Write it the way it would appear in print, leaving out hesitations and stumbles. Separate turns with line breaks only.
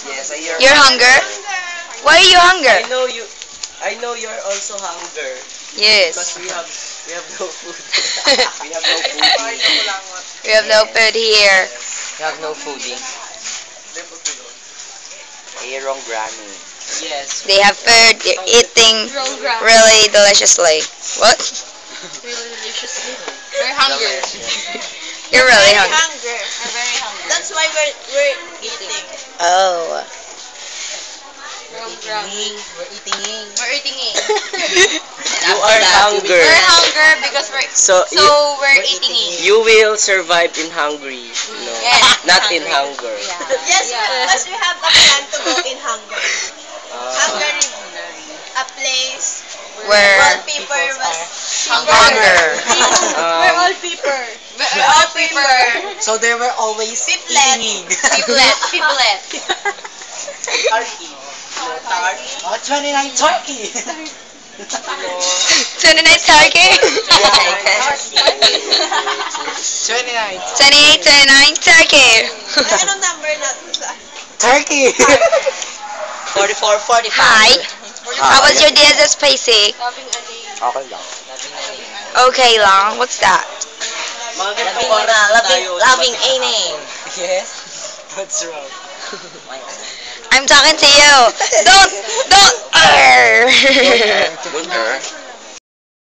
Yes,
You're hunger? Why are you hunger?
I know you're also hunger.
Yes.
Because we have no food. We have no foodie.
We have no food here.
We have no foodie. Aaron Grammy.
Yes.
They have food. They're eating really deliciously. What?
Really deliciously. We're hungry.
You're really hungry.
We're very hungry.
That's why we're eating.
Oh.
We're eating.
You are hunger.
We're hungry because
So
we're eating.
you will survive in hungry. No,
Yes,
not in hunger.
Yes, because we have a plan to go in Hungary. Hungary, a place
Where
wallpaper was
hunger.
We're all people.
We're all people.
So they were always eating.
Peoplet.
Turkey.
Oh, 29 turkey.
29 turkey.
29
28, 29 turkey.
Anong number na?
turkey.
44, 45.
Hi. How was your DSS Pacey?
Okay lang.
Okay lang. What's that?
Mga ganitong oras tayo.
Loving Amy.
Yes? What's wrong?
I'm talking to you. Don't.
Don't her.